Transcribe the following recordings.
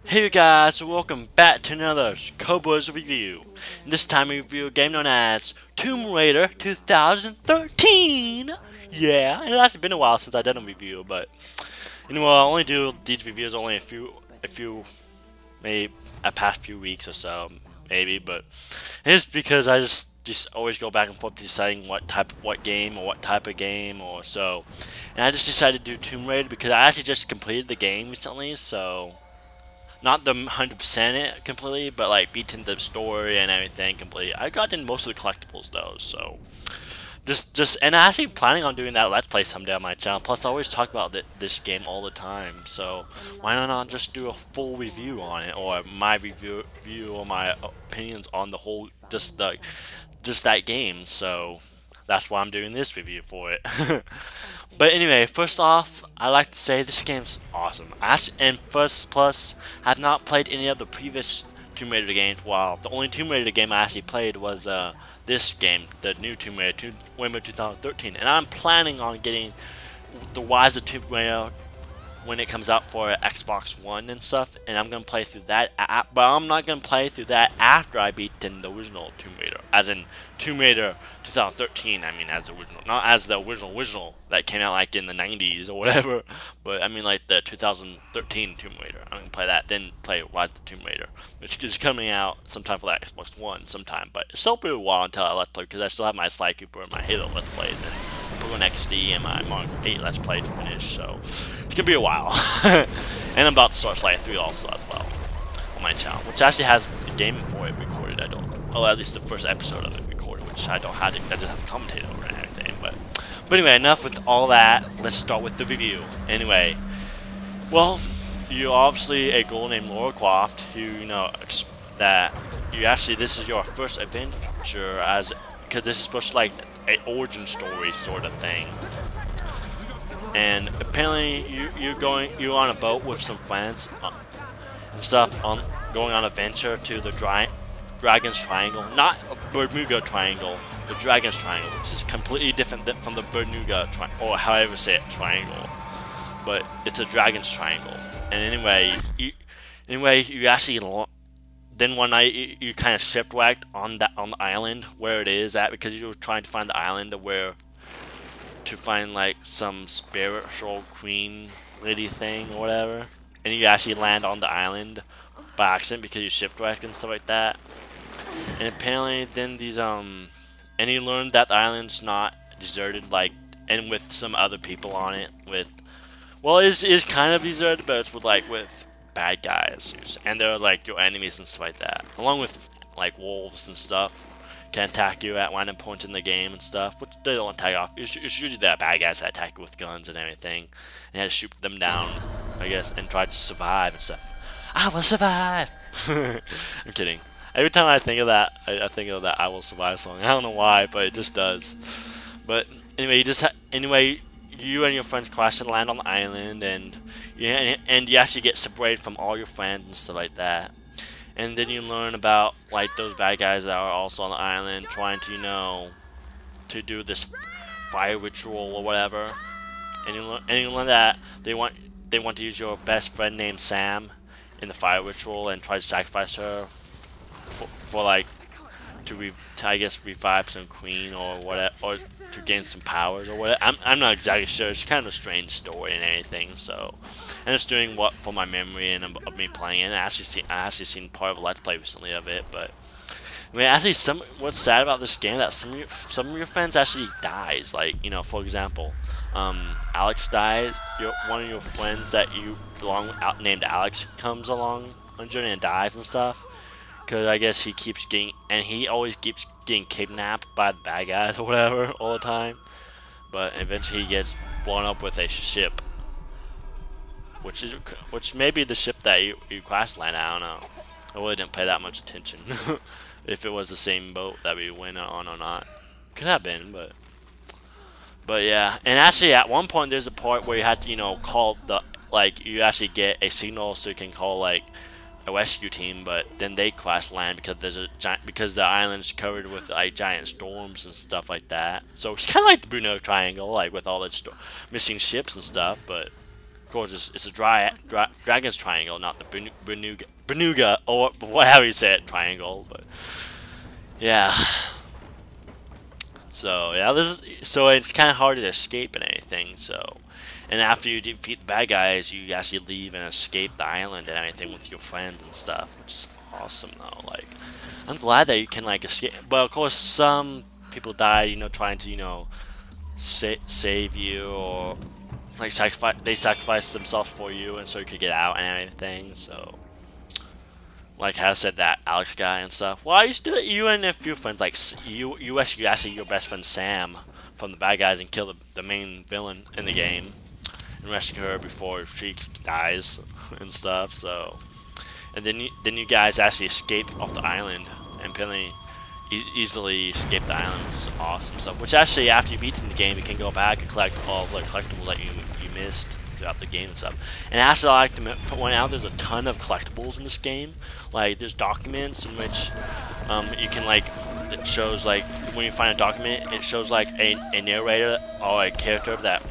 Hey you guys, welcome back to another Cobra's review. This time we review a game known as Tomb Raider 2013. Yeah, it's actually been a while since I did a review, but anyway, I only do these reviews only maybe a past few weeks or so, maybe. But it's because I just always go back and forth deciding what game or what type of game or so, and I just decided to do Tomb Raider because I actually just completed the game recently, so. Not the 100% it completely, but like beating the story and everything completely. I got in most of the collectibles though, so and I'm actually planning on doing that Let's Play someday on my channel. Plus, I always talk about this game all the time, so why not just do a full review on it, or my review or my opinions on the whole just that game. So that's why I'm doing this review for it. But anyway, first off, I like to say this game's awesome. And first plus, have not played any of the previous Tomb Raider games. Well, the only Tomb Raider game I actually played was this game, the new Tomb Raider, Tomb Raider 2013. And I'm planning on getting the Rise of Tomb Raider when it comes out for Xbox One and stuff, and I'm gonna play through that but I'm not gonna play through that after I beat the original Tomb Raider, as in Tomb Raider 2013. I mean, as the original, not as the original that came out like in the 90s or whatever, but I mean like the 2013 Tomb Raider. I'm gonna play that, then play Rise of the Tomb Raider, which is coming out sometime for that Xbox One sometime, but it's still be a while until I Let's Play, because I still have my Sly Cooper and my Halo Let's Plays and Pokemon XD and my Mario 8 Let's Play to finish, so it's gonna be a while. And I'm about to start Sly 3 also as well on my channel, which actually has the game for it recorded. I don't, well, at least the first episode of it recorded, which I don't have to, I just have to commentate over and everything. But anyway, enough with all that. Let's start with the review. Anyway, well, you're obviously a girl named Laura Croft, who, you know, that you actually, this is your first adventure, as because this is supposed to like an origin story sort of thing. And apparently you're on a boat with some friends and stuff, going on a venture to the Dragon's Triangle, not Bermuda Triangle, the Dragon's Triangle, which is completely different from the Bermuda Triangle, or however you say it, triangle, but it's a Dragon's Triangle. And anyway, you actually, then one night you kind of shipwrecked on the island where it is at, because you were trying to find the island of where to find like some spiritual queen lady thing or whatever, and you actually land on the island by accident because you shipwrecked and stuff like that. And apparently then and you learned that the island's not deserted, like, and with some other people on it, with, well, it is kind of deserted, but it's with bad guys, and they're like your enemies and stuff like that, along with like wolves and stuff. Can attack you at random points in the game and stuff, which they don't attack off. It's usually the bad guys that attack you with guns and everything, and you have to shoot them down, I guess, and try to survive and stuff. I will survive! I'm kidding. Every time I think of that, I think of that I Will Survive song. I don't know why, but it just does. But anyway, you and your friends crash and land on the island, and you actually get separated from all your friends and stuff like that. And then you learn about like those bad guys that are also on the island trying to, you know, to do this fire ritual or whatever. And you learn that they want to use your best friend named Sam in the fire ritual and try to sacrifice her for like to I guess revive some queen or whatever, or to gain some powers or whatever. I'm not exactly sure. It's kind of a strange story and everything. So, and it's doing what for my memory and of me playing it. And I actually seen part of a Let's Play recently of it. But I mean, actually, what's sad about this game that some of your friends actually dies. Like, you know, for example, Alex dies. One of your friends that you belong out named Alex comes along on a journey and dies and stuff. Because I guess he always keeps getting kidnapped by the bad guys or whatever all the time. But eventually he gets blown up with a ship, which may be the ship that you crash land. I don't know. I really didn't pay that much attention if it was the same boat that we went on or not. Could have been, but yeah. And actually, at one point there's a part where you have to, you know, call you actually get a signal so you can call like a rescue team, but then they crash land because the island's covered with like giant storms and stuff like that. So it's kind of like the Bermuda Triangle, like with all the missing ships and stuff. But Of course, it's a dragon's triangle, not the Bermuda or whatever you say it, triangle. But yeah. So yeah, so it's kind of hard to escape and anything. So, and after you defeat the bad guys, you actually leave and escape the island and everything with your friends and stuff, which is awesome though. Like, I'm glad that you can like escape. But of course, some people die, trying to save you, or like sacrifice themselves for you, and so you could get out and everything. So, like I said, that Alex guy and stuff. Well, I used to do it. You and a few friends, like you actually your best friend Sam from the bad guys and kill the main villain in the game and rescue her before she dies and stuff. So, and then you guys actually escape off the island and apparently easily escape the island, which is awesome stuff. Which actually, after you beat the game, you can go back and collect all the collectibles that you missed throughout the game and stuff. And actually, I like to point out, there's a ton of collectibles in this game. Like, there's documents in which you can, like, it shows, like, when you find a document, it shows, like, a narrator or a character that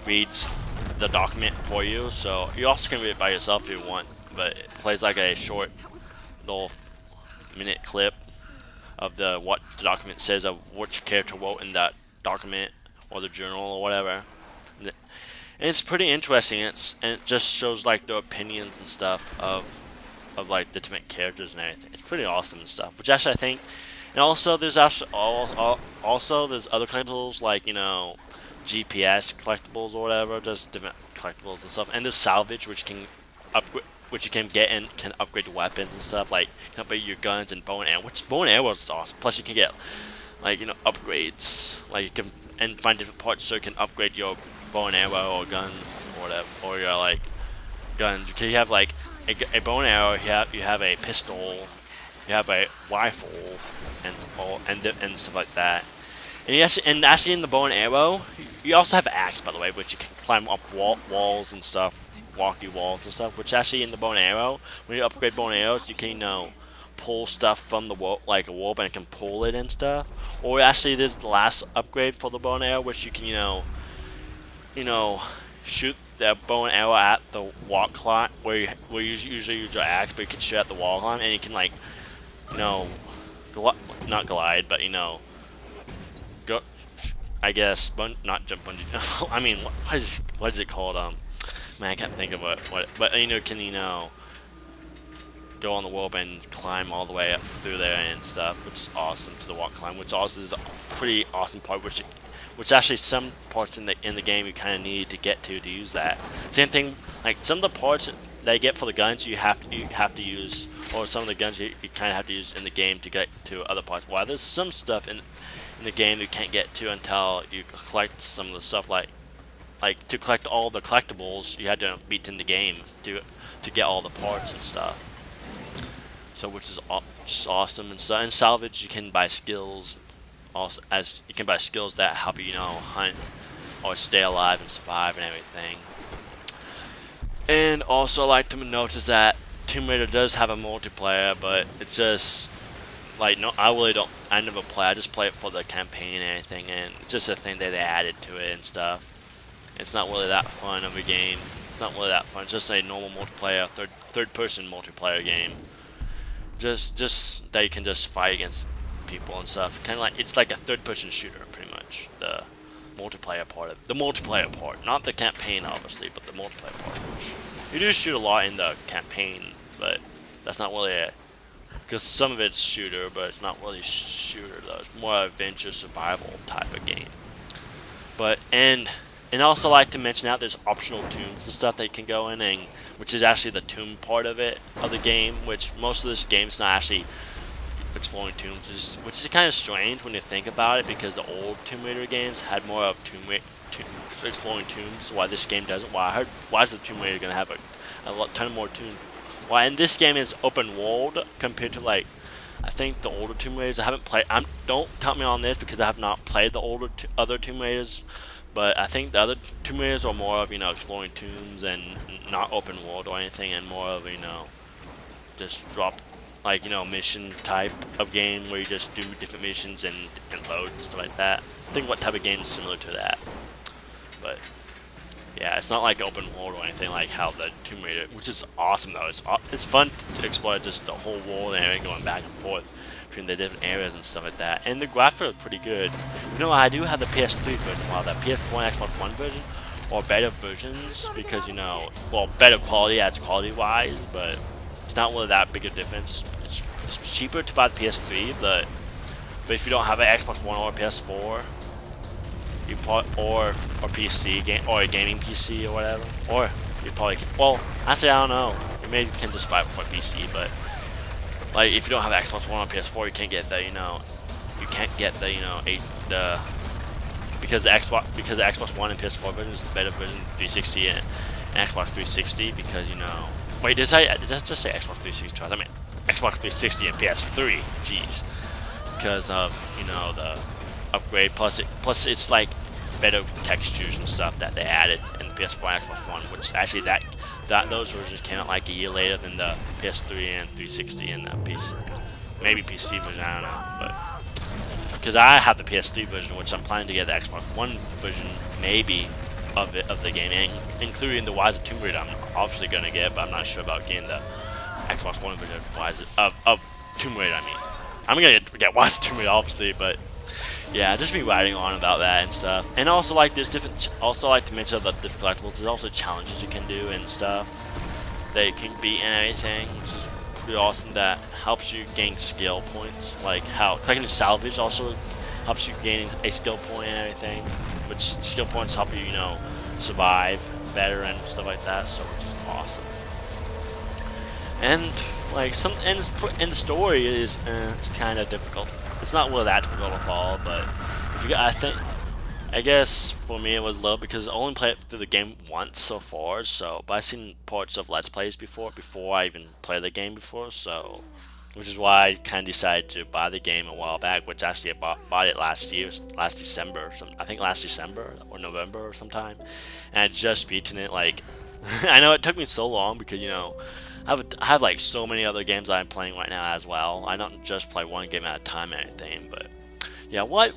reads the document for you. So you also can read it by yourself if you want, but it plays like a short little minute clip of what the document says, of which character wrote in that document or the journal or whatever. And it's pretty interesting. And it just shows like the opinions and stuff of like the different characters and everything. It's pretty awesome and stuff. Which actually I think, and also there's actually also there's other collectibles like GPS collectibles or whatever, just different collectibles and stuff. And there's salvage, which can upgrade, which you can get and can upgrade your weapons and stuff, like you can upgrade your guns and bow and arrow, which bow and arrow is awesome. Plus you can get like upgrades, like you can and find different parts so you can upgrade your bow and arrow or guns or whatever, or your like guns. Because you have like a bow and arrow, you have a pistol, you have a rifle, and stuff like that. And actually in the bow and arrow, you also have axe, by the way, which you can climb up walls and stuff, walky walls and stuff. Which actually in the bow and arrow, when you upgrade bow and arrows, you can pull stuff from the wall, like a wall, and can pull it and stuff. Or actually, there's the last upgrade for the bow and arrow, which you can shoot the bow and arrow at the wall climb, where you usually use your axe, but you can shoot at the wall climb, and you can like not glide, but go. I guess not jump bungee. I mean, what is it called? Man, I can't think of what. But can go on the wall and climb all the way up through there and stuff, which is awesome, to the wall climb, which also is a pretty awesome part, which actually some parts in the game you kind of need to get to use that. Same thing, like some of the parts that you get for the guns you have to use, or some of the guns you kind of have to use in the game to get to other parts. While there's some stuff in the game you can't get to until you collect some of the stuff, like to collect all the collectibles you had to beat in the game to get all the parts and stuff. So which is awesome. And salvage, you can buy skills, also as you can buy skills that help you hunt or stay alive and survive and everything. And also, I like to notice that Tomb Raider does have a multiplayer, but it's just like I never play. I just play it for the campaign and everything, and it's just a thing that they added to it and stuff. It's not really that fun of a game. It's not really that fun. It's just a normal multiplayer, third person multiplayer game. Just that you can just fight against people and stuff. Kind of like, it's like a third person shooter, pretty much. The multiplayer part not the campaign obviously, but the multiplayer part. Which you do shoot a lot in the campaign, but that's not really because some of it's shooter, but it's not really shooter though. It's more adventure survival type of game. But and also like to mention out there's optional tombs and stuff that you can go in, and which is actually the tomb part of the game, which most of this game's not actually exploring tombs, which is kind of strange when you think about it, because the old Tomb Raider games had more of exploring tombs. Why this game doesn't? Why is the Tomb Raider gonna have a ton more tombs? Why in this game is open world compared to like I think the older Tomb Raiders. I haven't played. Don't count me on this because I have not played the other Tomb Raiders. But I think the other Tomb Raiders are more of exploring tombs and not open world or anything, and more of just drop like mission type of game where you just do different missions and load and stuff like that. I think what type of game is similar to that. But Yeah, it's not like open world or anything like how the Tomb Raider, which is awesome though. It's fun to explore just the whole world and everything, going back and forth between the different areas and stuff like that. And the graphics are pretty good. You know, I do have the PS3 version, while the PS4 and Xbox One version are better versions because, you know, well, better quality as quality-wise, but it's not really that big a difference. It's cheaper to buy the PS3, but if you don't have an Xbox One or a PS4, you probably, or PC game or a gaming PC or whatever, or you probably can, well, actually I don't know. You maybe can just buy it for PC, but like if you don't have Xbox One or PS4, you can't get the because the Xbox One and PS4 version is the better version, 360 and Xbox 360 because wait, did I just say Xbox 360? I mean Xbox 360 and PS3. Jeez, because of the upgrade plus it's like better textures and stuff that they added in the PS4 and Xbox One, which actually those versions came out like a year later than the PS3 and 360 and the PC, maybe PC version, I don't know, but because I have the PS3 version, which I'm planning to get the Xbox One version maybe of the game, including the Rise of Tomb Raider. I'm obviously gonna get, but I'm not sure about getting the Xbox One version of Tomb Raider. I mean, I'm gonna get Rise of Tomb Raider obviously, but yeah, just be writing on about that and stuff. And also like there's different, also like to mention about the collectibles, there's also challenges you can do and stuff that you can beat and everything, which is pretty awesome. That helps you gain skill points, like how collecting salvage also helps you gain a skill point and everything, which skill points help you, survive better and stuff like that, so which is awesome. And like and the story is it's kind of difficult. It's not really that difficult to follow, but if you, I guess for me it was low because I only played through the game once so far. So, but I've seen parts of Let's Plays before I even played the game before. So, which is why I kind of decided to buy the game a while back. Which actually I bought it last December. I think last December or November or sometime, and I just beaten it. Like, I know it took me so long because I have like so many other games I'm playing right now as well. I don't just play one game at a time or anything, but yeah. What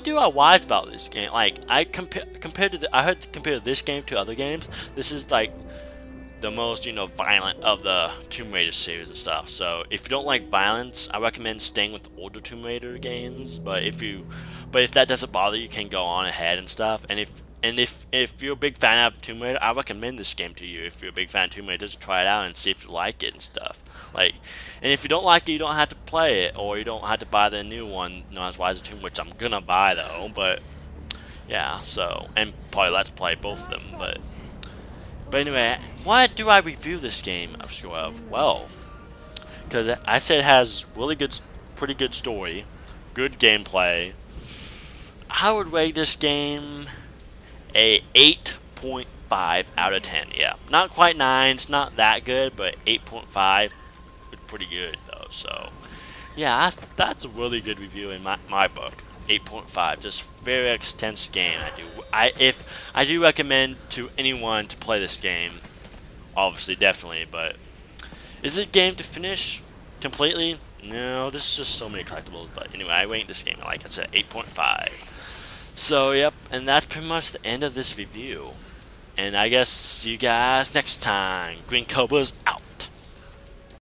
do I like about this game? Like I compared to this game to other games, this is like the most violent of the Tomb Raider series and stuff. So if you don't like violence, I recommend staying with the older Tomb Raider games. But if that doesn't bother you, can go on ahead and stuff. And if you're a big fan of Tomb Raider, I recommend this game to you. If you're a big fan of Tomb Raider, just try it out and see if you like it and stuff. Like, and if you don't like it, you don't have to play it, or you don't have to buy the new one, known as Rise of Tomb, which I'm gonna buy though. But yeah, so and probably let's play both of them. But anyway, why do I review this game of score of? Well, because I said it has pretty good story, good gameplay. I would rate this game a 8.5 out of 10. Yeah, not quite 9. It's not that good, but 8.5 is pretty good though. So yeah, that's a really good review in my book. 8.5, just very extensive game. I do recommend to anyone to play this game. Obviously, definitely, but is it a game to finish completely? No, there's just so many collectibles. But anyway, I rate this game, like I said, 8.5. So, yep, and that's pretty much the end of this review. And I guess see you guys next time. Green Cobra's out.